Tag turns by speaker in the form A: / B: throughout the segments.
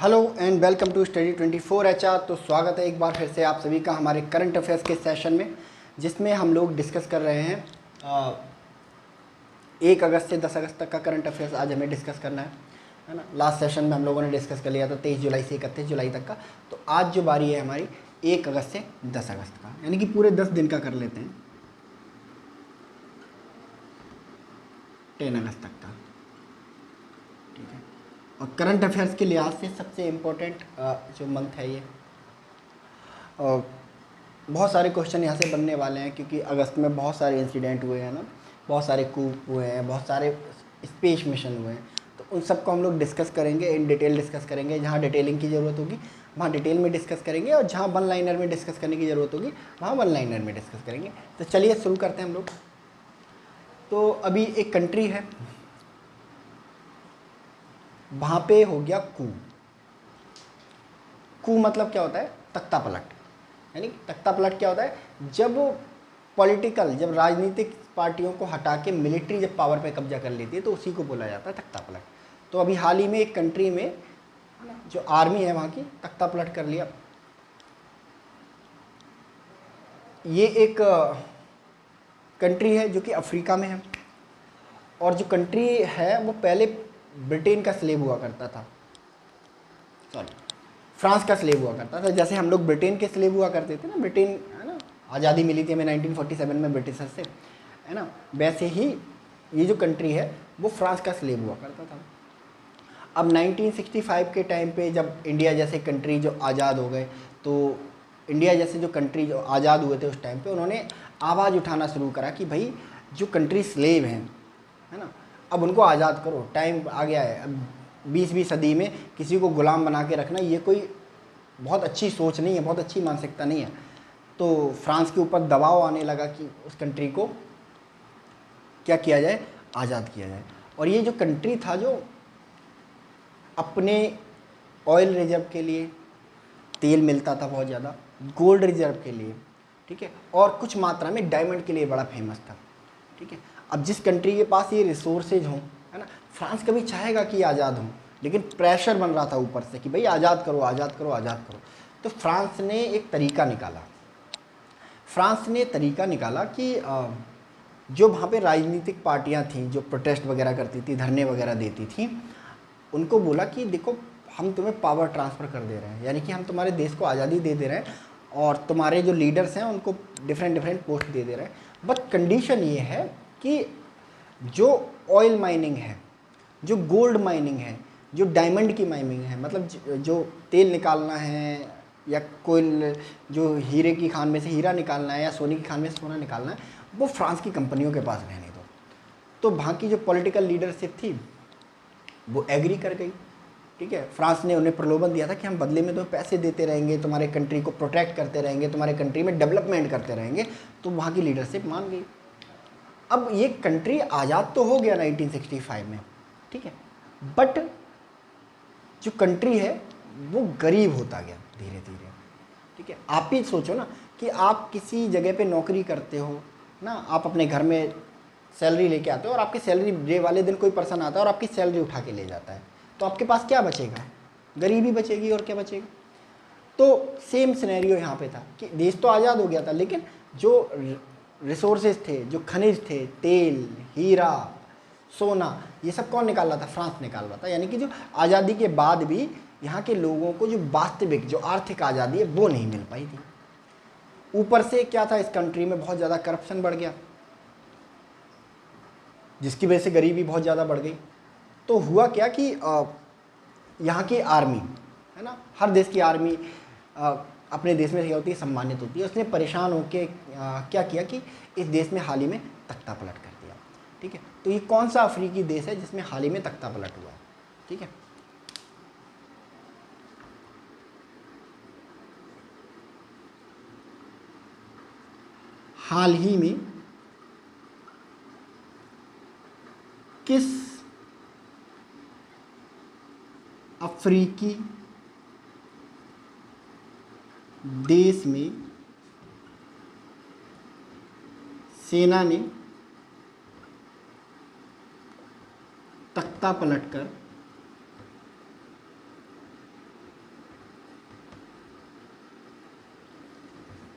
A: Hello and welcome to study 24 HR। तो स्वागत है एक बार फिर से आप सभी का हमारे करंट अफेयर्स के सेशन में, जिसमें हम लोग डिस्कस कर रहे हैं 1 अगस्त से 10 अगस्त तक का करंट अफेयर्स आज हमें डिस्कस करना है ना। लास्ट सेशन में हम लोगों ने डिस्कस कर लिया था 23 जुलाई से 31 जुलाई तक का। तो आज जो बारी है हमारी 1 अगस्त से 10 अगस्त का, यानी कि पूरे 10 दिन का कर लेते हैं, 10 अगस्त तक का। ठीक है। और करंट अफेयर्स के लिहाज से सबसे इम्पोर्टेंट जो मंथ है ये, और बहुत सारे क्वेश्चन यहाँ से बनने वाले हैं क्योंकि अगस्त में बहुत सारे इंसिडेंट हुए हैं ना, बहुत सारे कूप हुए हैं, बहुत सारे स्पेस मिशन हुए हैं। तो उन सब को हम लोग डिस्कस करेंगे, इन डिटेल डिस्कस करेंगे। जहाँ डिटेलिंग की ज़रूरत होगी वहाँ डिटेल में डिस्कस करेंगे, और जहाँ वन लाइनर में डिस्कस करने की ज़रूरत होगी वहाँ वन लाइनर में डिस्कस करेंगे। तो चलिए शुरू करते हैं हम लोग। तो अभी एक कंट्री है, वहाँ पे हो गया कू। कू मतलब क्या होता है? तख्ता पलट। यानी तख्ता पलट क्या होता है? जब राजनीतिक पार्टियों को हटा के मिलिट्री जब पावर पे कब्जा कर लेती है तो उसी को बोला जाता है तख्ता पलट। तो अभी हाल ही में एक कंट्री में जो आर्मी है वहाँ की तख्ता पलट कर लिया। ये एक कंट्री है जो कि अफ्रीका में है, और जो कंट्री है वो पहले ब्रिटेन का स्लेव हुआ करता था, सॉरी फ्रांस का स्लेव हुआ करता था। जैसे हम लोग ब्रिटेन के स्लेव हुआ करते थे ना, ब्रिटेन है ना, आज़ादी मिली थी हमें 1947 में ब्रिटिशर से, है ना। वैसे ही ये जो कंट्री है वो फ्रांस का स्लेव हुआ करता था। अब 1965 के टाइम पे जब इंडिया जैसे कंट्री जो आज़ाद हो गए, तो इंडिया जैसे जो कंट्री जो आज़ाद हुए थे उस टाइम पे उन्होंने आवाज़ उठाना शुरू करा कि भाई जो कंट्री स्लेव हैं, है ना, अब उनको आज़ाद करो, टाइम आ गया है। अब 20वीं सदी में किसी को गुलाम बना के रखना ये कोई बहुत अच्छी सोच नहीं है, बहुत अच्छी मानसिकता नहीं है। तो फ्रांस के ऊपर दबाव आने लगा कि उस कंट्री को क्या किया जाए, आज़ाद किया जाए। और ये जो कंट्री था जो अपने ऑयल रिजर्व के लिए, तेल मिलता था बहुत ज़्यादा, गोल्ड रिजर्व के लिए, ठीक है, और कुछ मात्रा में डायमंड के लिए बड़ा फेमस था। ठीक है। अब जिस कंट्री के पास ये रिसोर्सेज हों, है ना, फ्रांस कभी चाहेगा कि आज़ाद हों, लेकिन प्रेशर बन रहा था ऊपर से कि भाई आज़ाद करो, आज़ाद करो, आज़ाद करो। तो फ्रांस ने एक तरीका निकाला। फ्रांस ने तरीका निकाला कि जो वहाँ पे राजनीतिक पार्टियाँ थीं जो प्रोटेस्ट वगैरह करती थी, धरने वगैरह देती थी, उनको बोला कि देखो हम तुम्हें पावर ट्रांसफ़र कर दे रहे हैं, यानी कि हम तुम्हारे देश को आज़ादी दे दे रहे हैं, और तुम्हारे जो लीडर्स हैं उनको डिफरेंट डिफरेंट पोस्ट दे दे रहे हैं। बट कंडीशन ये है कि जो ऑयल माइनिंग है, जो गोल्ड माइनिंग है, जो डायमंड की माइनिंग है, मतलब जो तेल निकालना है, या कोई जो हीरे की खान में से हीरा निकालना है, या सोने की खान में से सोना निकालना है, वो फ्रांस की कंपनियों के पास रहने दो। तो वहाँ की जो पॉलिटिकल लीडरशिप थी वो एग्री कर गई। ठीक है। फ्रांस ने उन्हें प्रलोभन दिया था कि हम बदले में तो पैसे देते रहेंगे, तुम्हारे कंट्री को प्रोटेक्ट करते रहेंगे, तुम्हारे कंट्री में डेवलपमेंट करते रहेंगे। तो वहाँ की लीडरशिप मान गई। अब ये कंट्री आज़ाद तो हो गया 1965 में, ठीक है, बट जो कंट्री है वो गरीब होता गया धीरे धीरे। ठीक है। आप ही सोचो ना कि आप किसी जगह पे नौकरी करते हो ना, आप अपने घर में सैलरी लेके आते हो, और आपके सैलरी डे वाले दिन कोई पर्सन आता है और आपकी सैलरी उठा के ले जाता है, तो आपके पास क्या बचेगा? गरीबी बचेगी, और क्या बचेगा? तो सेम सिनेरियो यहाँ पे था कि देश तो आज़ाद हो गया था, लेकिन जो रिसोर्सेज थे, जो खनिज थे, तेल, हीरा, सोना, ये सब कौन निकाल रहा था? फ्रांस निकाल रहा था। यानी कि जो आज़ादी के बाद भी यहाँ के लोगों को जो वास्तविक जो आर्थिक आज़ादी है वो नहीं मिल पाई थी। ऊपर से क्या था, इस कंट्री में बहुत ज़्यादा करप्शन बढ़ गया, जिसकी वजह से गरीबी बहुत ज़्यादा बढ़ गई। तो हुआ क्या कि यहाँ की आर्मी, है ना, हर देश की आर्मी अपने देश में क्या होती है, सम्मानित होती है। उसने परेशान होकर क्या किया कि इस देश में हाल ही में तख्ता पलट कर दिया। ठीक है। तो ये कौन सा अफ्रीकी देश है जिसमें हाल ही में तख्ता पलट हुआ है? ठीक है। हाल ही में किस अफ्रीकी देश में सेना ने तख्ता पलटकर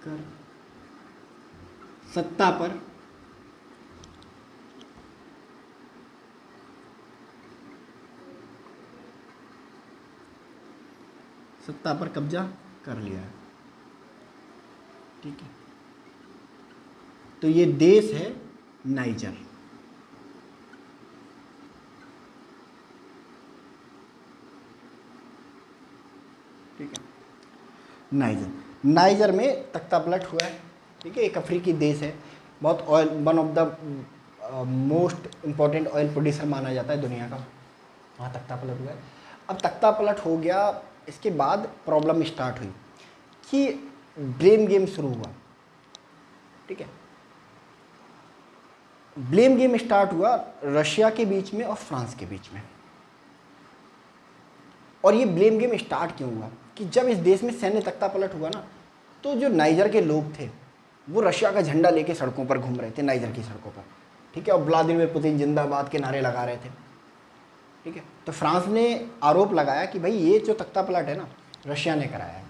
A: कर सत्ता पर कब्जा कर लिया है। ठीक है, तो ये देश है नाइजर। ठीक है, नाइजर में तख्ता पलट हुआ है। ठीक है, एक अफ्रीकी देश है, बहुत oil, one of the most important oil producer माना जाता है दुनिया का। वहाँ तख्ता पलट हुआ है। अब तख्ता पलट हो गया, इसके बाद प्रॉब्लम स्टार्ट हुई कि ब्लेम गेम शुरू हुआ। ठीक है, ब्लेम गेम स्टार्ट हुआ रशिया के बीच में और फ्रांस के बीच में। और ये ब्लेम गेम स्टार्ट क्यों हुआ कि जब इस देश में सैन्य तख्ता पलट हुआ ना, तो जो नाइजर के लोग थे वो रशिया का झंडा लेके सड़कों पर घूम रहे थे, नाइजर की सड़कों पर। ठीक है, और व्लादिमीर पुतिन जिंदाबाद के नारे लगा रहे थे। ठीक है, तो फ्रांस ने आरोप लगाया कि भाई ये जो तख्ता पलट है ना, रशिया ने कराया है।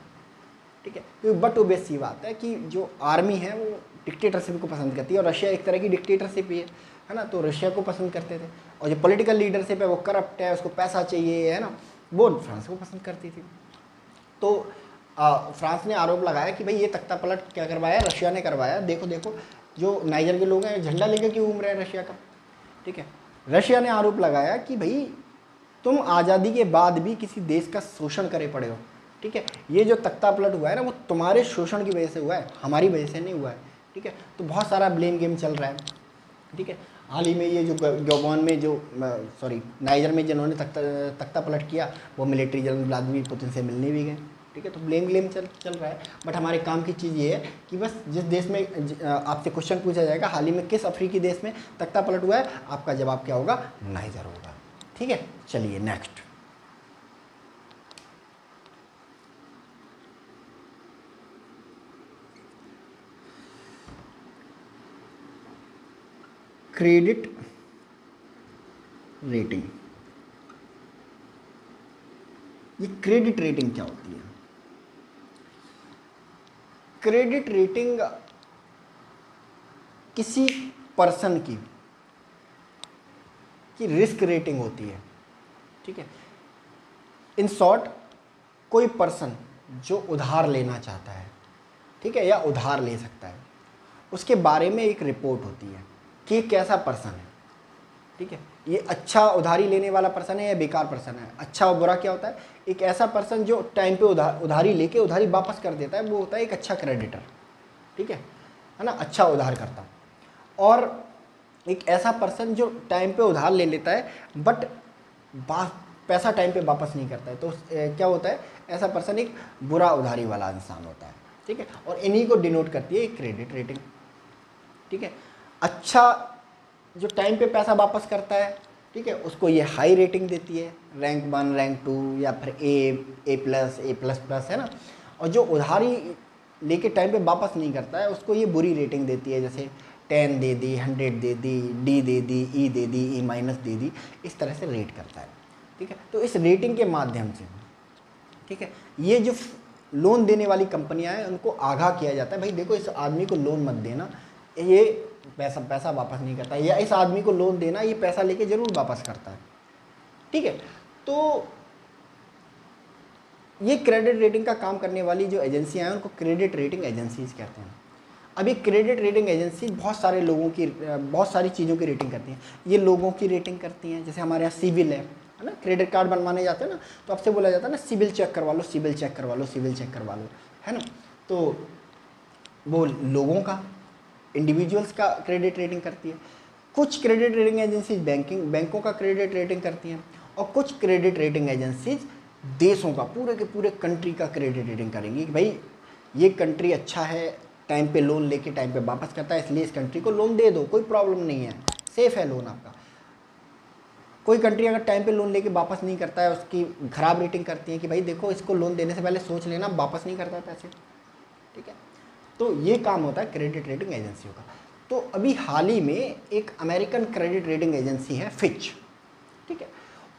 A: ठीक है, तो बट ओबेस सी बात है कि जो आर्मी है वो डिक्टेटरशिप को पसंद करती है, और रशिया एक तरह की डिक्टेटरशिप ही है ना, तो रशिया को पसंद करते थे। और जो पॉलिटिकल लीडरशिप है वो करप्ट है, उसको पैसा चाहिए, है ना, वो फ्रांस को पसंद करती थी। तो फ्रांस ने आरोप लगाया कि भाई ये तख्ता पलट क्या करवाया, रशिया ने करवाया। देखो देखो जो नाइजर के लोग हैं झंडा लेकर क्यों घूम रहे हैं रशिया का। ठीक है, रशिया ने आरोप लगाया कि भाई तुम आज़ादी के बाद भी किसी देश का शोषण करे पड़े हो। ठीक है, ये जो तख्ता पलट हुआ है ना, वो तुम्हारे शोषण की वजह से हुआ है, हमारी वजह से नहीं हुआ है। ठीक है, तो बहुत सारा ब्लेम गेम चल रहा है। ठीक है, हाल ही में ये जो गबोन में जो नाइजर में जिन्होंने तख्ता पलट किया, वो मिलिट्री जनरल व्लादिमीर पुतिन से मिलने भी गए। ठीक है, तो ब्लेम गेम चल रहा है। बट हमारे काम की चीज़ ये है कि बस जिस देश में आपसे क्वेश्चन पूछा जाएगा हाल ही में किस अफ्रीकी देश में तख्ता पलट हुआ है, आपका जवाब क्या होगा, नाइजर होगा। ठीक है, चलिए नेक्स्ट। Credit rating. ये क्रेडिट रेटिंग क्या होती है? क्रेडिट रेटिंग किसी पर्सन की रिस्क रेटिंग होती है। ठीक है, इन शॉर्ट कोई पर्सन जो उधार लेना चाहता है, ठीक है, या उधार ले सकता है, उसके बारे में एक रिपोर्ट होती है कि कैसा पर्सन है। ठीक है, ये अच्छा उधारी लेने वाला पर्सन है या बेकार पर्सन है। अच्छा और बुरा क्या होता है, एक ऐसा पर्सन जो टाइम पे उधारी लेके उधारी वापस कर देता है, वो होता है एक अच्छा क्रेडिटर। ठीक है ना, अच्छा उधार करता। और एक ऐसा पर्सन जो टाइम पे उधार ले लेता है बट पैसा टाइम पे वापस नहीं करता है, तो क्या होता है, ऐसा पर्सन एक बुरा उधारी वाला इंसान होता है। ठीक है, और इन्हीं को डिनोट करती है क्रेडिट रेटिंग। ठीक है, अच्छा जो टाइम पे पैसा वापस करता है, ठीक है, उसको ये हाई रेटिंग देती है, रैंक 1 रैंक 2 या फिर ए प्लस ए प्लस प्लस, है ना। और जो उधारी लेके टाइम पे वापस नहीं करता है उसको ये बुरी रेटिंग देती है, जैसे 10 दे दी, 100 दे दी, डी दे दी, ई दे दी, ई माइनस दे दी, इस तरह से रेट करता है। ठीक है, तो इस रेटिंग के माध्यम से, ठीक है, ये जो लोन देने वाली कंपनियां हैं उनको आगाह किया जाता है, भाई देखो इस आदमी को लोन मत देना, ये पैसा वापस नहीं करता, या इस आदमी को लोन देना, ये पैसा लेके जरूर वापस करता है। ठीक है, तो ये क्रेडिट रेटिंग का काम करने वाली जो एजेंसियां हैं उनको क्रेडिट रेटिंग एजेंसीज कहते हैं। अब ये क्रेडिट रेटिंग एजेंसी बहुत सारे लोगों की बहुत सारी चीज़ों की रेटिंग करती हैं। ये लोगों की रेटिंग करती हैं, जैसे हमारे यहाँ सिविल है ना, क्रेडिट कार्ड बनवाने जाते हैं ना, तो आपसे बोला जाता है ना सिविल चेक करवा लो, सिविल चेक करवा लो, सिविल चेक करवा लो, है ना। तो वो लोगों का, इंडिविजुअल्स का क्रेडिट रेटिंग करती है। कुछ क्रेडिट रेटिंग एजेंसीज बैंकों का क्रेडिट रेटिंग करती हैं, और कुछ क्रेडिट रेटिंग एजेंसीज देशों का, पूरे के पूरे कंट्री का क्रेडिट रेटिंग करेंगी कि भाई ये कंट्री अच्छा है, टाइम पे लोन लेके टाइम पे वापस करता है, इसलिए इस कंट्री को लोन दे दो, कोई प्रॉब्लम नहीं है, सेफ है लोन आपका। कोई कंट्री अगर टाइम पे लोन लेके वापस नहीं करता है, उसकी खराब रेटिंग करती है कि भाई देखो इसको लोन देने से पहले सोच लेना, वापस नहीं करता है पैसे। ठीक है, तो ये काम होता है क्रेडिट रेटिंग एजेंसियों का। तो अभी हाल ही में एक अमेरिकन क्रेडिट रेटिंग एजेंसी है फिच, ठीक है,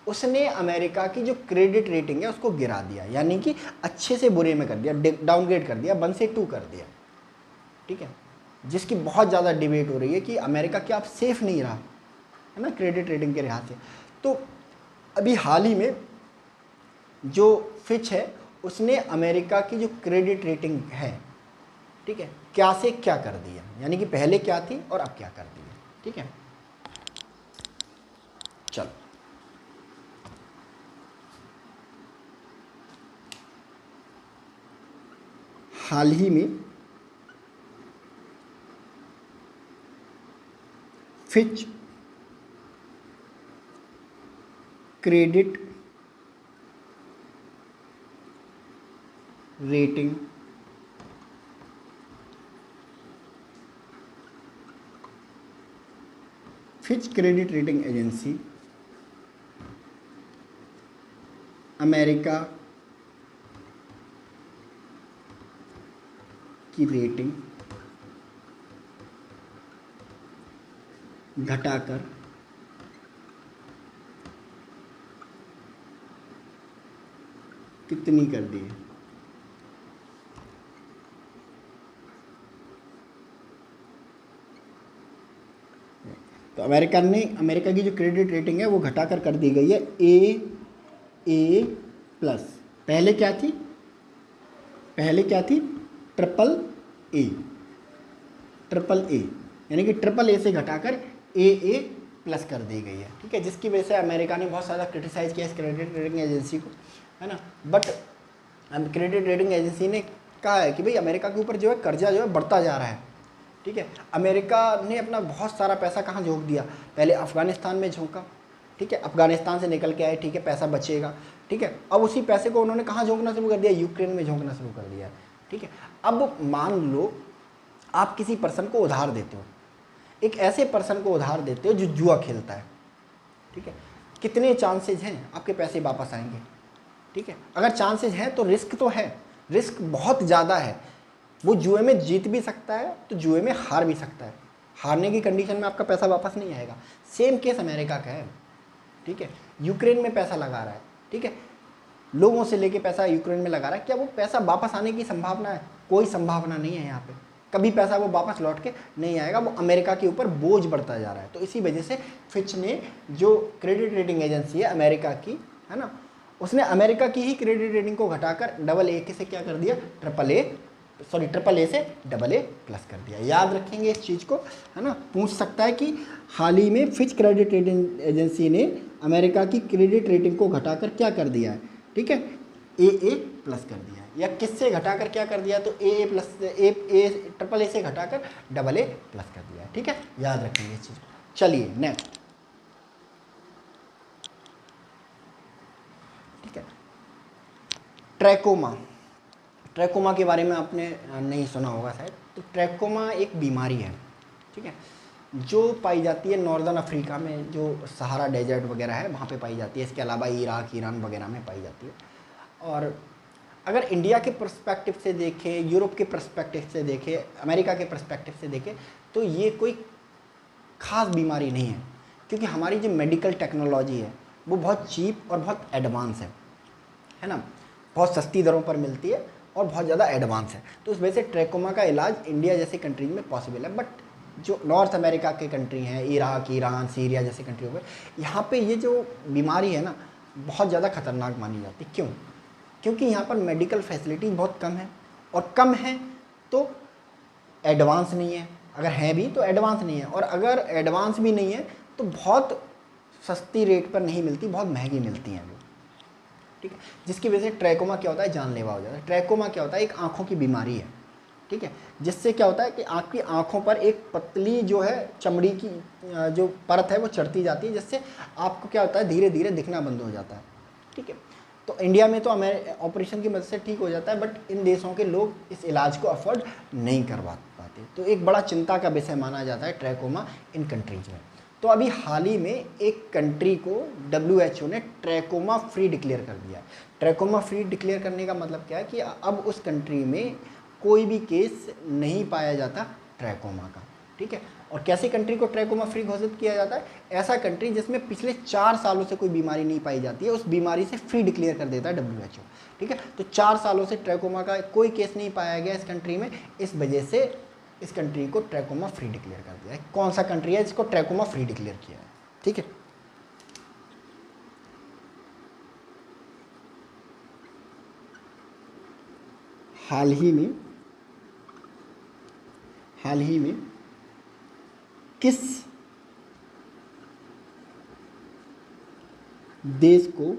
A: उसने अमेरिका की जो क्रेडिट रेटिंग है उसको गिरा दिया, यानी कि अच्छे से बुरे में कर दिया, डाउनग्रेड कर दिया, 1 से 2 कर दिया। ठीक है, जिसकी बहुत ज़्यादा डिबेट हो रही है कि अमेरिका क्या अब सेफ नहीं रहा, है ना, क्रेडिट रेटिंग के लिहाज से। तो अभी हाल ही में जो फिच है उसने अमेरिका की जो क्रेडिट रेटिंग है, ठीक है, क्या से क्या कर दिया, यानी कि पहले क्या थी और अब क्या कर दी है, ठीक है। चलो हाल ही में Fitch credit rating Fitch credit rating agency America की रेटिंग घटाकर कितनी कर दी है? तो अमेरिका की जो क्रेडिट रेटिंग है वो घटाकर कर दी गई है ए प्लस। पहले क्या थी ट्रिपल ए, यानी कि ट्रिपल ए से घटाकर ए प्लस कर दी गई है, ठीक है, जिसकी वजह से अमेरिका ने बहुत ज़्यादा क्रिटिसाइज़ किया इस क्रेडिट रेटिंग एजेंसी को, है ना। बट क्रेडिट रेटिंग एजेंसी ने कहा है कि भाई अमेरिका के ऊपर जो है कर्जा जो है बढ़ता जा रहा है, ठीक है। अमेरिका ने अपना बहुत सारा पैसा कहाँ झोंक दिया, पहले अफ़गानिस्तान में झोंका, ठीक है, अफ़गानिस्तान से निकल के आए, ठीक है, पैसा बचेगा, ठीक है। अब उसी पैसे को उन्होंने कहाँ झोंकना शुरू कर दिया, यूक्रेन में झोंकना शुरू कर दिया, ठीक है। अब मान लो आप किसी पर्सन को उधार देते हो, एक ऐसे पर्सन को उधार देते हो जो जुआ खेलता है, ठीक है, कितने चांसेज हैं आपके पैसे वापस आएंगे, ठीक है। अगर चांसेज हैं तो रिस्क तो है, रिस्क बहुत ज़्यादा है, वो जुए में जीत भी सकता है तो जुए में हार भी सकता है, हारने की कंडीशन में आपका पैसा वापस नहीं आएगा। सेम केस अमेरिका का है, ठीक है, यूक्रेन में पैसा लगा रहा है, ठीक है, लोगों से लेके पैसा यूक्रेन में लगा रहा है, क्या वो पैसा वापस आने की संभावना है? कोई संभावना नहीं है यहाँ पे, कभी पैसा वो वापस लौट के नहीं आएगा, वो अमेरिका के ऊपर बोझ बढ़ता जा रहा है। तो इसी वजह से फिच ने, जो क्रेडिट रेटिंग एजेंसी है अमेरिका की, है ना, उसने अमेरिका की ही क्रेडिट रेटिंग को घटाकर डबल ए से क्या कर दिया, ट्रिपल ए से डबल ए प्लस कर दिया। याद रखेंगे इस चीज़ को, है ना। पूछ सकता है कि हाल ही में फिच क्रेडिट रेटिंग एजेंसी ने अमेरिका की क्रेडिट रेटिंग को घटाकर क्या कर दिया है, ठीक है, ए प्लस कर दिया है, या किससे घटाकर क्या कर दिया, तो ए प्लस ट्रिपल ए से घटाकर डबल ए प्लस कर दिया है, ठीक है, याद रखेंगे इस चीज़ को। चलिए नेक्स्ट, ठीक है, ट्रैकोमा के बारे में आपने नहीं सुना होगा शायद। तो ट्रैकोमा एक बीमारी है, ठीक है, जो पाई जाती है नॉर्दर्न अफ्रीका में, जो सहारा डेजर्ट वगैरह है वहाँ पे पाई जाती है, इसके अलावा इराक, ईरान वगैरह में पाई जाती है। और अगर इंडिया के पर्सपेक्टिव से देखें, यूरोप के पर्सपेक्टिव से देखें, अमेरिका के पर्सपेक्टिव से देखें, तो ये कोई ख़ास बीमारी नहीं है, क्योंकि हमारी जो मेडिकल टेक्नोलॉजी है वो बहुत चीप और बहुत एडवांस है ना, बहुत सस्ती दरों पर मिलती है और बहुत ज़्यादा एडवांस है। तो उस वजह से ट्रैकोमा का इलाज इंडिया जैसे कंट्रीज में पॉसिबल है। बट जो नॉर्थ अमेरिका के कंट्री हैं, इराक, ईरान, सीरिया जैसे कंट्री हो गए, यहाँ पे ये जो बीमारी है ना बहुत ज़्यादा खतरनाक मानी जाती है। क्यों? क्योंकि यहाँ पर मेडिकल फैसिलिटीज़ बहुत कम है, और कम है तो एडवांस नहीं है, अगर है भी तो एडवांस नहीं है, और अगर एडवांस भी नहीं है तो बहुत सस्ती रेट पर नहीं मिलती, बहुत महंगी मिलती हैं वो, ठीक है। जिसकी वजह से ट्रैकोमा क्या होता है, जानलेवा हो जाता है। ट्रैकोमा क्या होता है, एक आँखों की बीमारी है, ठीक है, जिससे क्या होता है कि आपकी आँखों पर एक पतली जो है चमड़ी की जो परत है वो चढ़ती जाती है, जिससे आपको क्या होता है धीरे धीरे दिखना बंद हो जाता है, ठीक है। तो इंडिया में तो ऑपरेशन की मदद से ठीक हो जाता है, बट इन देशों के लोग इस इलाज को अफोर्ड नहीं करवा पाते। तो एक बड़ा चिंता का विषय माना जाता है ट्रैकोमा इन कंट्रीज में। तो अभी हाल ही में एक कंट्री को WHO ने ट्रैकोमा फ्री डिक्लेयर कर दिया। ट्रैकोमा फ्री डिक्लेयर करने का मतलब क्या है कि अब उस कंट्री में कोई भी केस नहीं पाया जाता ट्रैकोमा का, ठीक है। और कैसी कंट्री को ट्रैकोमा फ्री घोषित किया जाता है, ऐसा कंट्री जिसमें पिछले 4 सालों से कोई बीमारी नहीं पाई जाती है, उस बीमारी से फ्री डिक्लेयर कर देता है WHO, ठीक है। तो 4 सालों से ट्रैकोमा का कोई केस नहीं पाया गया इस कंट्री में, इस वजह से इस कंट्री को ट्रैकोमा फ्री डिक्लेयर कर दिया है। कौन सा कंट्री है जिसको ट्रैकोमा फ्री डिक्लेयर किया है? ठीक है, हाल ही में किस देश को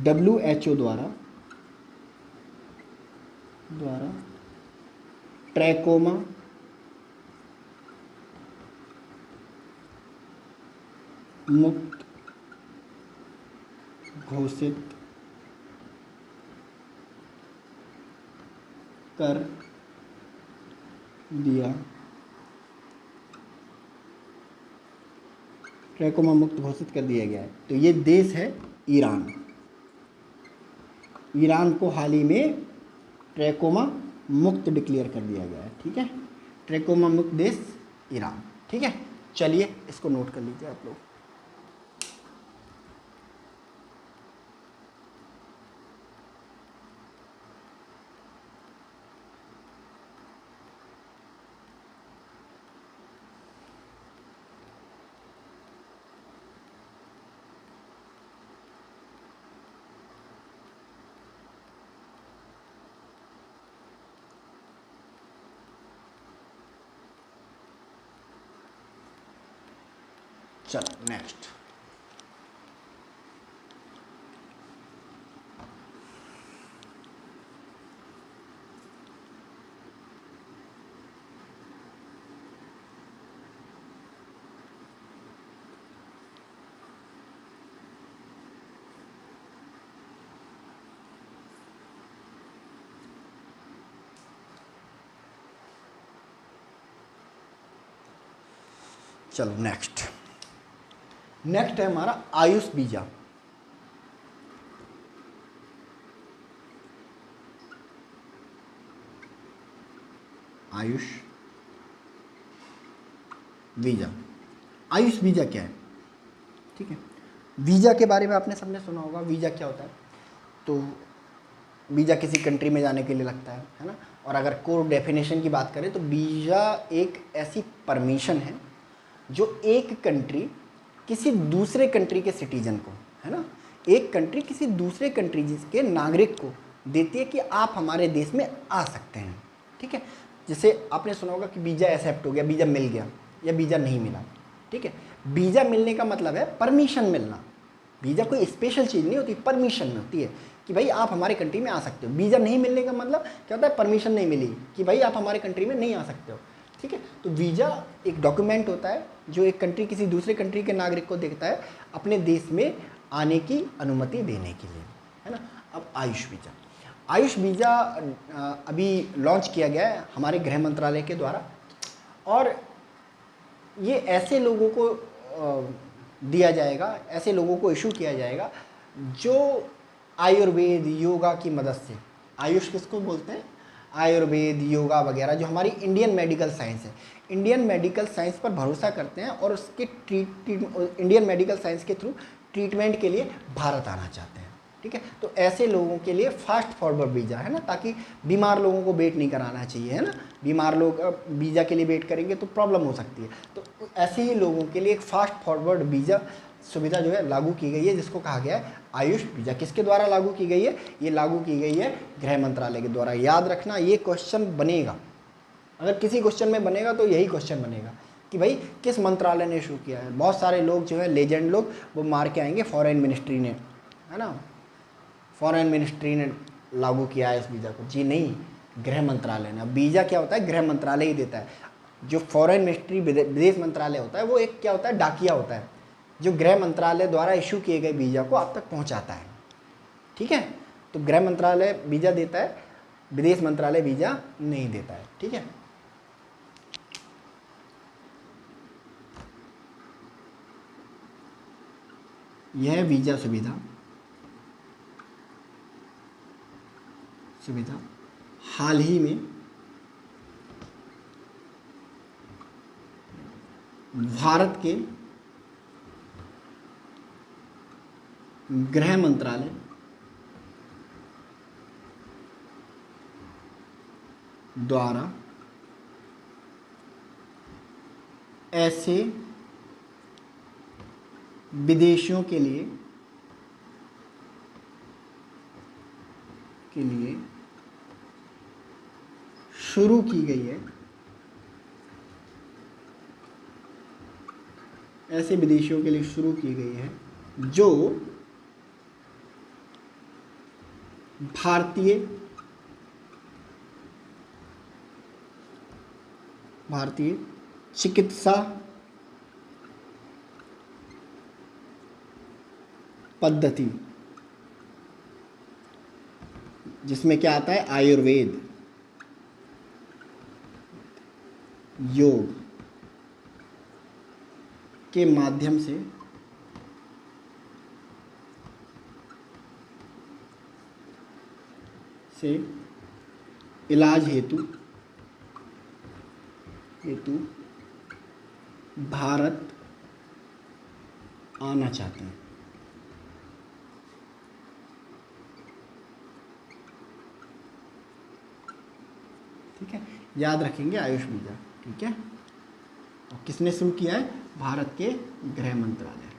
A: WHO द्वारा ट्रैकोमा मुक्त घोषित कर दिया? ट्रैकोमा मुक्त घोषित कर दिया गया है, तो ये देश है ईरान। ईरान को हाल ही में ट्रैकोमा मुक्त डिक्लेयर कर दिया गया है। ठीक है, ट्रैकोमा मुक्त देश ईरान। ठीक है, चलिए इसको नोट कर लीजिए आप लोग। चलो नेक्स्ट, चलो नेक्स्ट है हमारा Ayush visa. Ayush visa, Ayush visa क्या है? ठीक है, वीजा के बारे में आपने सबने सुना होगा, वीजा क्या होता है। तो वीजा किसी कंट्री में जाने के लिए लगता है ना। और अगर कोर डेफिनेशन की बात करें तो वीजा एक ऐसी परमिशन है जो एक कंट्री किसी दूसरे कंट्री के सिटीजन को, है ना, एक कंट्री किसी दूसरे कंट्री के नागरिक को देती है कि आप हमारे देश में आ सकते हैं। ठीक है, जैसे आपने सुना होगा कि वीज़ा एक्सेप्ट हो गया, वीज़ा मिल गया या वीज़ा नहीं मिला। ठीक है, वीज़ा मिलने का मतलब है परमिशन मिलना। वीज़ा कोई स्पेशल चीज़ नहीं होती, परमिशन होती है कि भाई आप हमारे कंट्री में आ सकते हो। वीज़ा नहीं मिलने का मतलब क्या होता है? परमिशन नहीं मिली कि भाई आप हमारे कंट्री में नहीं आ सकते हो। ठीक है, तो वीज़ा एक डॉक्यूमेंट होता है जो एक कंट्री किसी दूसरे कंट्री के नागरिक को देता है अपने देश में आने की अनुमति देने के लिए, है ना। अब आयुष वीज़ा, आयुष वीज़ा अभी लॉन्च किया गया है हमारे गृह मंत्रालय के द्वारा, और ये ऐसे लोगों को दिया जाएगा, ऐसे लोगों को इशू किया जाएगा जो आयुर्वेद योगा की मदद से, आयुष किसको बोलते हैं? आयुर्वेद योगा वगैरह जो हमारी इंडियन मेडिकल साइंस है, इंडियन मेडिकल साइंस पर भरोसा करते हैं और उसके इंडियन मेडिकल साइंस के थ्रू ट्रीटमेंट के लिए भारत आना चाहते हैं। ठीक है, तो ऐसे लोगों के लिए फास्ट फॉरवर्ड वीज़ा है ना, ताकि बीमार लोगों को वेट नहीं कराना चाहिए, है ना। बीमार लोग वीज़ा के लिए वेट करेंगे तो प्रॉब्लम हो सकती है। तो ऐसे ही लोगों के लिए एक फास्ट फॉरवर्ड वीज़ा सुविधा जो है लागू की गई है, जिसको कहा गया है आयुष वीज़ा। किसके द्वारा लागू की गई है? ये लागू की गई है गृह मंत्रालय के द्वारा। याद रखना, ये क्वेश्चन बनेगा, अगर किसी क्वेश्चन में बनेगा तो यही क्वेश्चन बनेगा कि भाई किस मंत्रालय ने इशू किया है। बहुत सारे लोग जो है लेजेंड लोग वो मार के आएंगे फॉरेन मिनिस्ट्री ने, है ना, फॉरेन मिनिस्ट्री ने लागू किया है इस वीज़ा को। जी नहीं, गृह मंत्रालय ने। अब वीज़ा क्या होता है? गृह मंत्रालय ही देता है। जो फॉरेन मिनिस्ट्री विदेश मंत्रालय होता है वो एक क्या होता है? डाकिया होता है, जो गृह मंत्रालय द्वारा इशू किए गए वीज़ा को आप तक पहुंचाता है। ठीक है, तो गृह मंत्रालय वीज़ा देता है, विदेश मंत्रालय वीज़ा नहीं देता है। ठीक है, यह वीज़ा सुविधा हाल ही में भारत के गृह मंत्रालय द्वारा ऐसे विदेशियों के लिए शुरू की गई है, ऐसे विदेशियों के लिए शुरू की गई है जो भारतीय चिकित्सा पद्धति, जिसमें क्या आता है, आयुर्वेद, योग के माध्यम से इलाज हेतु भारत आना चाहते हैं। ठीक है, याद रखेंगे आयुष वीजा। ठीक है, और किसने शुरू किया है, भारत के गृह मंत्रालय।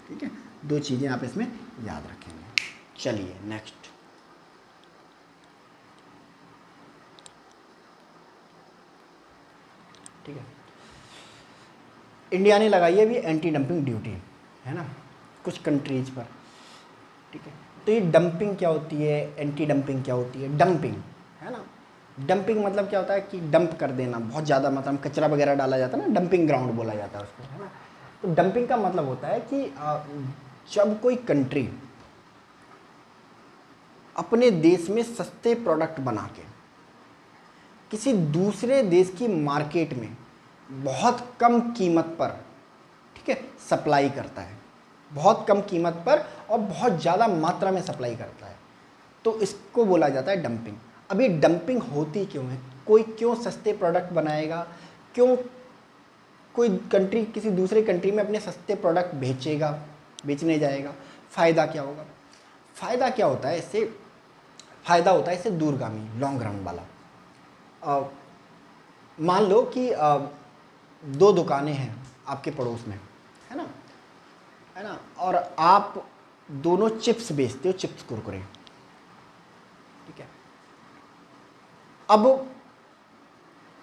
A: ठीक है, दो चीजें आप इसमें याद रखेंगे। चलिए नेक्स्ट, ठीक है, इंडिया ने लगाई है अभी एंटी डंपिंग ड्यूटी, है ना, कुछ कंट्रीज पर। ठीक है, तो ये डंपिंग क्या होती है, एंटी डंपिंग क्या होती है। डंपिंग, है ना, डंपिंग मतलब क्या होता है कि डंप कर देना, बहुत ज़्यादा, मतलब कचरा वगैरह डाला जाता है ना, डंपिंग ग्राउंड बोला जाता है उसको, है ना। तो डंपिंग का मतलब होता है कि जब कोई कंट्री अपने देश में सस्ते प्रोडक्ट बना के किसी दूसरे देश की मार्केट में बहुत कम कीमत पर, ठीक है, सप्लाई करता है, बहुत कम कीमत पर और बहुत ज़्यादा मात्रा में सप्लाई करता है, तो इसको बोला जाता है डंपिंग। अब ये डंपिंग होती क्यों है, कोई क्यों सस्ते प्रोडक्ट बनाएगा, क्यों कोई कंट्री किसी दूसरे कंट्री में अपने सस्ते प्रोडक्ट बेचने जाएगा, फ़ायदा क्या होगा। फ़ायदा क्या होता है इससे, फ़ायदा होता है इससे दूरगामी, लॉन्ग रन वाला। मान लो कि दो दुकानें हैं आपके पड़ोस में, है ना, और आप दोनों चिप्स बेचते हो, चिप्स कुरकुरे। ठीक है, अब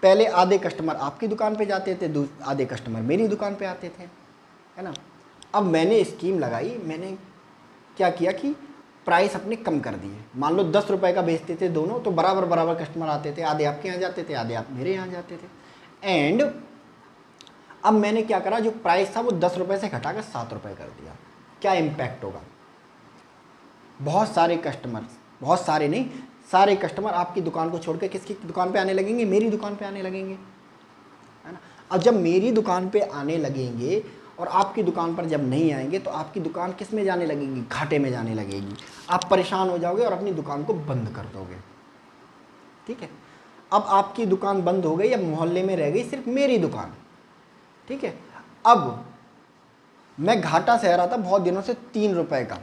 A: पहले आधे कस्टमर आपकी दुकान पे जाते थे, आधे कस्टमर मेरी दुकान पे आते थे, है ना। अब मैंने स्कीम लगाई, मैंने क्या किया कि प्राइस अपने कम कर दिए। मान लो 10 रुपए का बेचते थे दोनों, तो बराबर बराबर कस्टमर आते थे, आधे आपके यहाँ जाते थे, आधे आप मेरे यहाँ जाते थे। एंड अब मैंने क्या करा, जो प्राइस था वो 10 रुपए से घटाकर 7 रुपए कर दिया। क्या इम्पैक्ट होगा, बहुत सारे कस्टमर, बहुत सारे नहीं, सारे कस्टमर आपकी दुकान को छोड़ के किसकी दुकान पे आने लगेंगे, मेरी दुकान पे आने लगेंगे, है ना। अब जब मेरी दुकान पे आने लगेंगे और आपकी दुकान पर जब नहीं आएंगे, तो आपकी दुकान किस में जाने लगेगी, घाटे में जाने लगेगी। आप परेशान हो जाओगे और अपनी दुकान को बंद कर दोगे। ठीक है, अब आपकी दुकान बंद हो गई, अब मोहल्ले में रह गई सिर्फ मेरी दुकान। ठीक है, अब मैं घाटा सह रहा था बहुत दिनों से 3 रुपए का,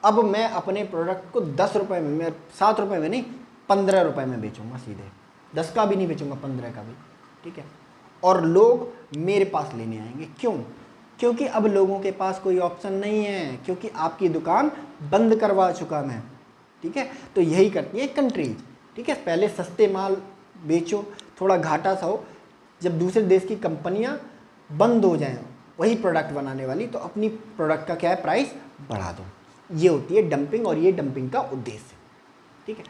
A: अब मैं अपने प्रोडक्ट को 10 रुपए में, मैं 7 रुपए में नहीं 15 रुपए में बेचूंगा सीधे, 10 का भी नहीं बेचूंगा, 15 का भी। ठीक है, और लोग मेरे पास लेने आएंगे। क्यों, क्योंकि अब लोगों के पास कोई ऑप्शन नहीं है, क्योंकि आपकी दुकान बंद करवा चुका मैं। ठीक है, तो यही करती है कंट्रीज। ठीक है, पहले सस्ते माल बेचो, थोड़ा घाटा सा हो, जब दूसरे देश की कंपनियां बंद हो जाएं वही प्रोडक्ट बनाने वाली, तो अपनी प्रोडक्ट का क्या है, प्राइस बढ़ा दो। ये होती है डंपिंग, और ये डंपिंग का उद्देश्य। ठीक है,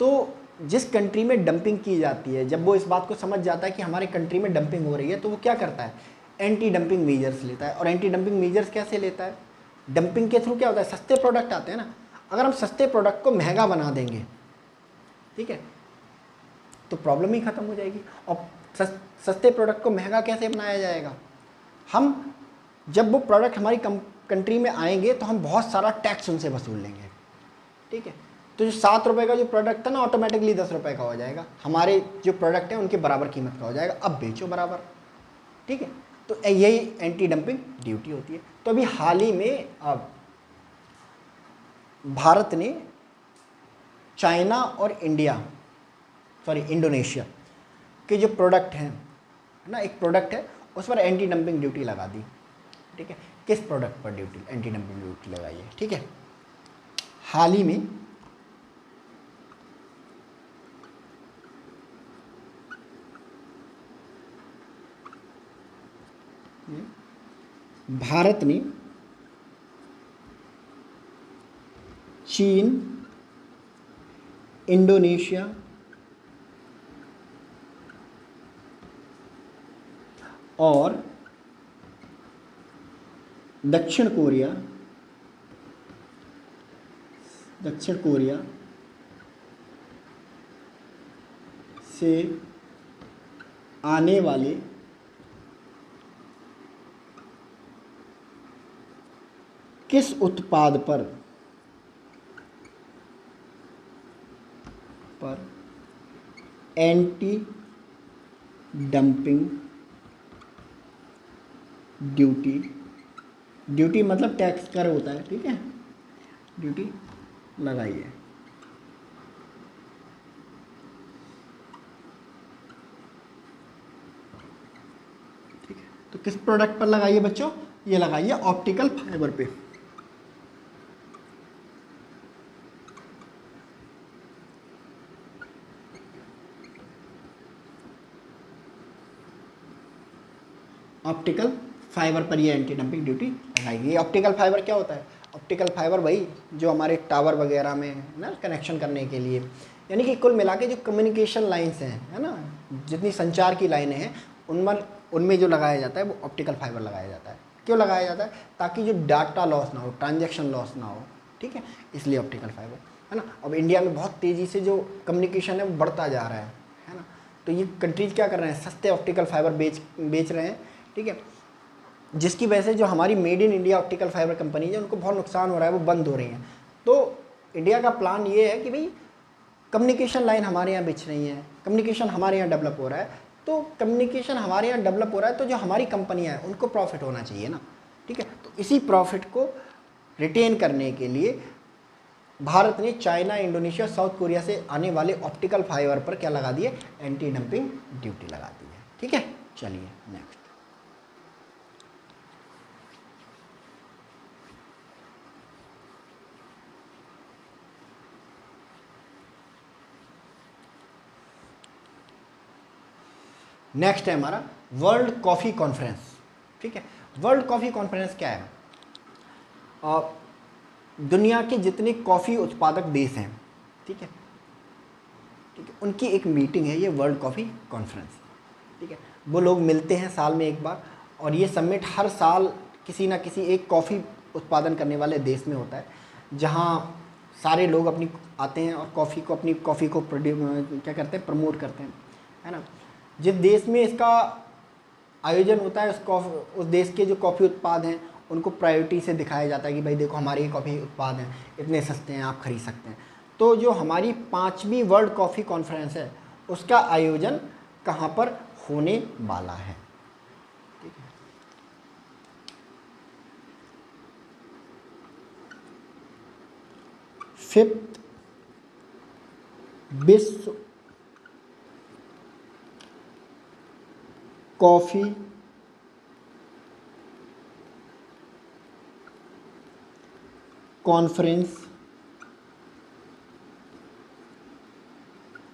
A: तो जिस कंट्री में डंपिंग की जाती है, जब वो इस बात को समझ जाता है कि हमारे कंट्री में डंपिंग हो रही है, तो वो क्या करता है, एंटी डंपिंग मेजर्स लेता है। और एंटी डंपिंग मेजर्स कैसे लेता है, डंपिंग के थ्रू क्या होता है, सस्ते प्रोडक्ट आते हैं ना। अगर हम सस्ते प्रोडक्ट को महंगा बना देंगे, ठीक है, तो प्रॉब्लम ही खत्म हो जाएगी। और सस्ते प्रोडक्ट को महंगा कैसे बनाया जाएगा, हम जब वो प्रोडक्ट हमारी कंट्री में आएंगे तो हम बहुत सारा टैक्स उनसे वसूल लेंगे। ठीक है, तो जो 7 रुपए का जो प्रोडक्ट था ना, ऑटोमेटिकली 10 रुपए का हो जाएगा, हमारे जो प्रोडक्ट है उनके बराबर कीमत का हो जाएगा, अब बेचो बराबर। ठीक है, तो यही एंटी डंपिंग ड्यूटी होती है। तो अभी हाल ही में भारत ने चाइना और इंडोनेशिया के जो प्रोडक्ट हैं, है ना, एक प्रोडक्ट है उस पर एंटी डंपिंग ड्यूटी लगा दी। ठीक है, किस प्रोडक्ट पर ड्यूटी एंटी डंपिंग ड्यूटी लगाई है? ठीक है, हाल ही में भारत ने चीन, इंडोनेशिया और दक्षिण कोरिया से आने वाले किस उत्पाद पर एंटी डंपिंग ड्यूटी मतलब टैक्स कर होता है, ठीक है, ड्यूटी लगाई है? ठीक है, तो किस प्रोडक्ट पर लगाई है बच्चों? ये लगाई है ऑप्टिकल फाइबर पे। ऑप्टिकल फाइबर पर ये एंटी डंपिंग ड्यूटी लगाएगी। ऑप्टिकल फाइबर क्या होता है? ऑप्टिकल फाइबर वही जो हमारे टावर वगैरह में ना कनेक्शन करने के लिए, यानी कि कुल मिला के जो कम्युनिकेशन लाइंस हैं, है ना, जितनी संचार की लाइनें हैं उनमें जो लगाया जाता है वो ऑप्टिकल फाइबर लगाया जाता है। क्यों लगाया जाता है? ताकि जो डाटा लॉस ना हो, ट्रांजेक्शन लॉस ना हो। ठीक है, इसलिए ऑप्टिकल फाइबर, है ना। अब इंडिया में बहुत तेज़ी से जो कम्युनिकेशन है वो बढ़ता जा रहा है ना, तो ये कंट्रीज़ क्या कर रहे हैं? सस्ते ऑप्टिकल फाइबर बेच रहे हैं। ठीक है, जिसकी वजह से जो हमारी made in India optical fibre company है उनको बहुत नुकसान हो रहा है, वो बंद हो रही हैं। तो इंडिया का प्लान ये है कि भाई कम्युनिकेशन लाइन हमारे यहाँ बिछ रही हैं, कम्युनिकेशन हमारे यहाँ डेवलप हो रहा है, तो कम्युनिकेशन हमारे यहाँ डेवलप हो रहा है तो जो हमारी कंपनियाँ हैं उनको प्रॉफिट होना चाहिए ना। ठीक है, तो इसी प्रॉफिट को रिटेन करने के लिए भारत ने चाइना, इंडोनेशिया, साउथ कोरिया से आने वाले ऑप्टिकल फाइबर पर क्या लगा दिए? एंटी डंपिंग ड्यूटी लगा दी है। ठीक है, चलिए नेक्स्ट। नेक्स्ट है हमारा वर्ल्ड कॉफ़ी कॉन्फ्रेंस। ठीक है, वर्ल्ड कॉफ़ी कॉन्फ्रेंस क्या है? दुनिया के जितने कॉफ़ी उत्पादक देश हैं, ठीक है, उनकी एक मीटिंग है ये वर्ल्ड कॉफ़ी कॉन्फ्रेंस। ठीक है, वो लोग मिलते हैं साल में एक बार, और ये समिट हर साल किसी ना किसी एक कॉफ़ी उत्पादन करने वाले देश में होता है, जहाँ सारे लोग अपनी आते हैं और अपनी कॉफ़ी को क्या करते हैं? प्रमोट करते हैं, है ना। जिस देश में इसका आयोजन होता है उस देश के जो कॉफ़ी उत्पाद हैं उनको प्रायोरिटी से दिखाया जाता है कि भाई देखो हमारे ये कॉफ़ी उत्पाद हैं, इतने सस्ते हैं, आप खरीद सकते हैं। तो जो हमारी 5वीं वर्ल्ड कॉफ़ी कॉन्फ्रेंस है उसका आयोजन कहाँ पर होने वाला है? ठीक है, फिफ्थ विश्व कॉफ़ी कॉन्फ्रेंस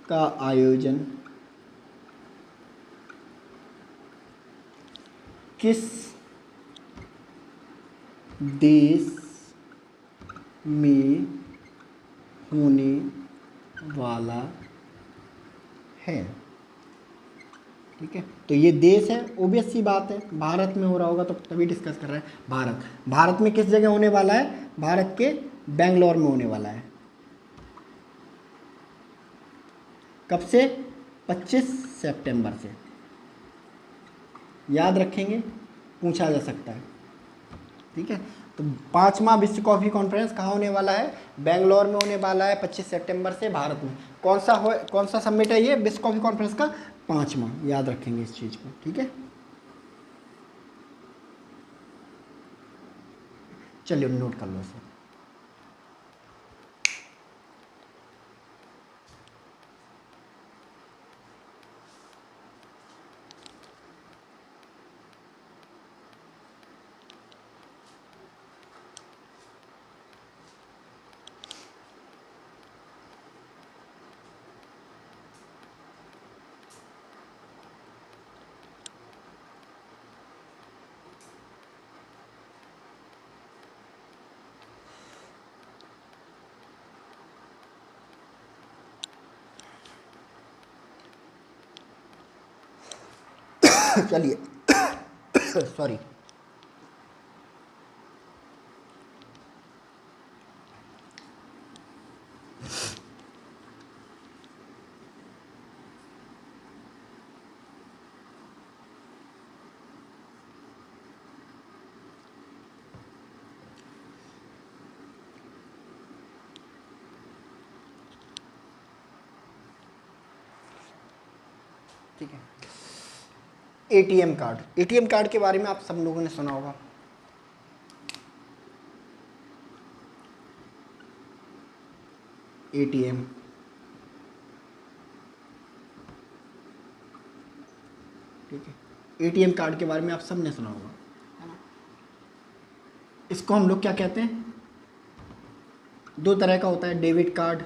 A: का आयोजन किस देश में होने वाला है? ठीक है, तो ये देश है, ओबियस सी बात है भारत में हो रहा होगा, तो तभी डिस्कस कर रहे हैं। भारत में किस जगह होने वाला है? भारत के बेंगलोर में होने वाला है। कब से? 25 सितंबर से। याद रखेंगे, पूछा जा सकता है। ठीक है, तो 5वां विश्व कॉफ़ी कॉन्फ्रेंस कहाँ होने वाला है? बेंगलोर में होने वाला है 25 सितंबर से, भारत में। कौन सा समिट है ये? विश्व कॉफ़ी कॉन्फ्रेंस का 5वां। याद रखेंगे इस चीज़ को। ठीक है, चलिए नोट कर लो सर। चलिए सॉरी। ठीक है, एटीएम कार्ड। एटीएम कार्ड के बारे में आप सब लोगों ने सुना होगा। एटीएम, ठीक है, एटीएम कार्ड के बारे में आप सब ने सुना होगा, है ना। इसको हम लोग क्या कहते हैं, दो तरह का होता है, डेबिट कार्ड,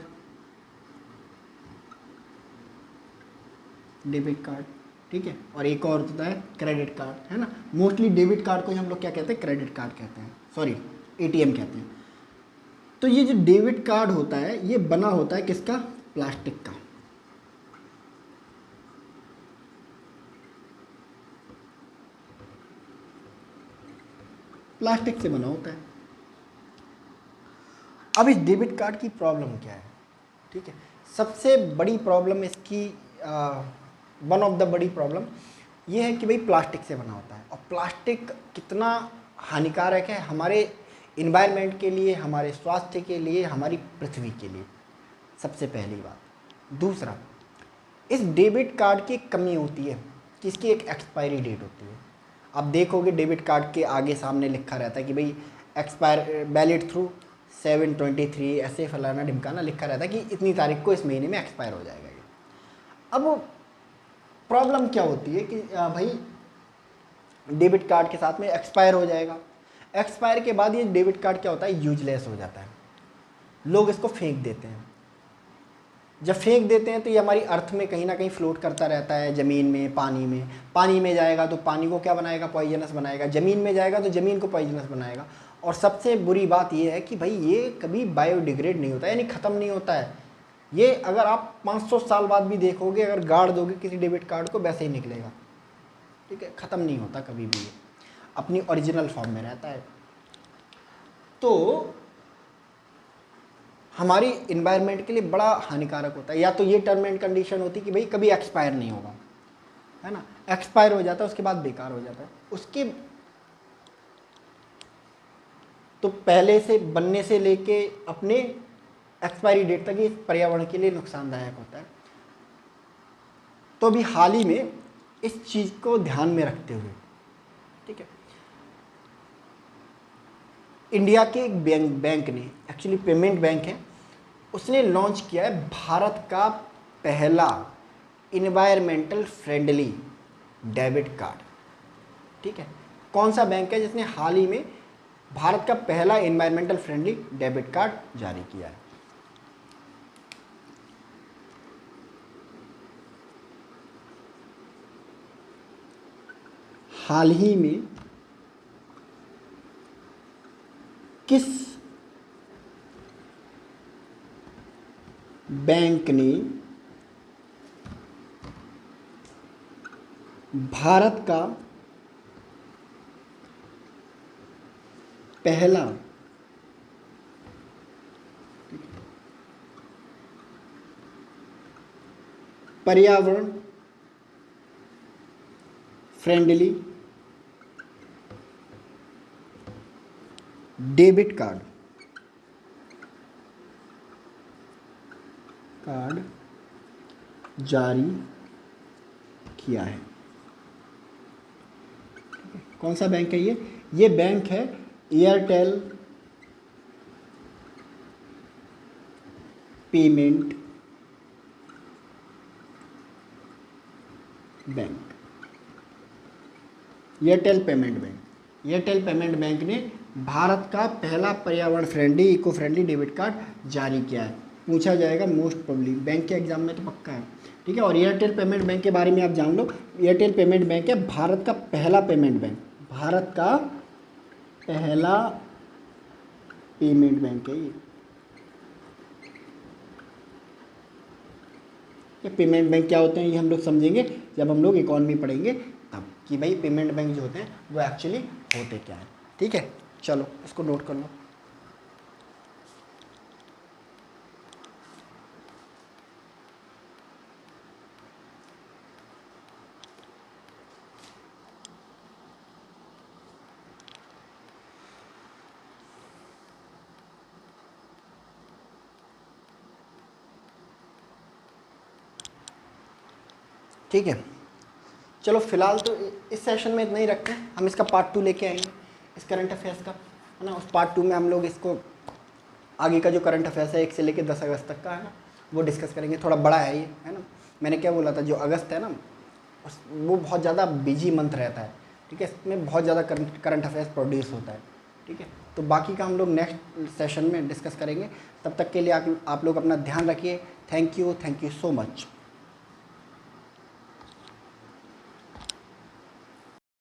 A: डेबिट कार्ड, ठीक है, और एक और होता है क्रेडिट कार्ड, है ना। मोस्टली डेबिट कार्ड को ही हम लोग क्या कहते हैं, क्रेडिट कार्ड कहते हैं, सॉरी एटीएम कहते हैं। तो ये जो डेबिट कार्ड होता है ये बना होता है किसका, प्लास्टिक का। प्लास्टिक से बना होता है। अब इस डेबिट कार्ड की प्रॉब्लम क्या है, ठीक है, सबसे बड़ी प्रॉब्लम इसकी वन ऑफ द बड़ी प्रॉब्लम ये है कि भाई प्लास्टिक से बना होता है, और प्लास्टिक कितना हानिकारक है हमारे इन्वायरमेंट के लिए, हमारे स्वास्थ्य के लिए, हमारी पृथ्वी के लिए, सबसे पहली बात। दूसरा, इस डेबिट कार्ड की एक कमी होती है कि इसकी एक एक्सपायरी डेट होती है। आप देखोगे डेबिट कार्ड के आगे सामने लिखा रहता है कि भाई एक्सपायर वैलिड थ्रू 7/23, ऐसे फलाना ढिमकाना लिखा रहता है कि इतनी तारीख को इस महीने में एक्सपायर हो जाएगा ये। अब प्रॉब्लम क्या होती है कि भाई डेबिट कार्ड के साथ में एक्सपायर हो जाएगा, एक्सपायर के बाद ये डेबिट कार्ड क्या होता है, यूजलेस हो जाता है, लोग इसको फेंक देते हैं। जब फेंक देते हैं तो ये हमारी अर्थ में कहीं ना कहीं फ्लोट करता रहता है, ज़मीन में, पानी में। पानी में जाएगा तो पानी को क्या बनाएगा, पॉइजनस बनाएगा। ज़मीन में जाएगा तो ज़मीन को पॉइजनस बनाएगा। और सबसे बुरी बात ये है कि भाई ये कभी बायोडिग्रेड नहीं होता, यानी ख़त्म नहीं होता है। ये अगर आप 500 साल बाद भी देखोगे, अगर गाड़ दोगे किसी डेबिट कार्ड को, वैसे ही निकलेगा, ठीक है, ख़त्म नहीं होता कभी भी, अपनी ओरिजिनल फॉर्म में रहता है। तो हमारी इन्वायरमेंट के लिए बड़ा हानिकारक होता है। या तो ये टर्म एंड कंडीशन होती कि भाई कभी एक्सपायर नहीं होगा, है ना, एक्सपायर हो जाता है उसके बाद बेकार हो जाता है। उसके तो पहले से बनने से लेके अपने एक्सपायरी डेट तक ये पर्यावरण के लिए नुकसानदायक होता है। तो अभी हाल ही में इस चीज़ को ध्यान में रखते हुए, ठीक है, इंडिया के एक बैंक ने, एक्चुअली पेमेंट बैंक है, उसने लॉन्च किया है भारत का पहला इन्वायरमेंटल फ्रेंडली डेबिट कार्ड, ठीक है। कौन सा बैंक है जिसने हाल ही में भारत का पहला इन्वायरमेंटल फ्रेंडली डेबिट कार्ड जारी किया है? हाल ही में किस बैंक ने भारत का पहला पर्यावरण फ्रेंडली डेबिट कार्ड जारी किया है? कौन सा बैंक है ये बैंक है Airtel payment bank. Airtel payment bank ने भारत का पहला पर्यावरण friendly, eco friendly debit card जारी किया है। पूछा जाएगा मोस्ट प्रोबेबली, बैंक के एग्जाम में तो पक्का है, ठीक है। और एयरटेल पेमेंट बैंक के बारे में आप जान लो, एयरटेल पेमेंट बैंक है भारत का पहला पेमेंट बैंक, भारत का पहला पेमेंट बैंक है ये पेमेंट बैंक क्या होते हैं ये हम लोग समझेंगे जब हम लोग इकोनॉमी पढ़ेंगे तब। कि भाई पेमेंट बैंक जो होते हैं वो एक्चुअली होते क्या हैं। ठीक है, चलो इसको नोट कर लो। ठीक है, चलो फिलहाल तो इस सेशन में इतना ही रखते हैं, हम इसका पार्ट 2 लेके आएंगे इस करंट अफेयर्स का, है ना। उस पार्ट 2 में हम लोग इसको आगे का जो करंट अफेयर्स है 1 से लेकर 10 अगस्त तक का, है ना, वो डिस्कस करेंगे। थोड़ा बड़ा है ये, है ना। मैंने क्या बोला था, जो अगस्त है ना वो बहुत ज़्यादा बिजी मंथ रहता है। ठीक है, इसमें बहुत ज़्यादा करंट अफेयर्स प्रोड्यूस होता है। ठीक है, तो बाकी का हम लोग नेक्स्ट सेशन में डिस्कस करेंगे। तब तक के लिए आप लोग अपना ध्यान रखिए। Thank you so much.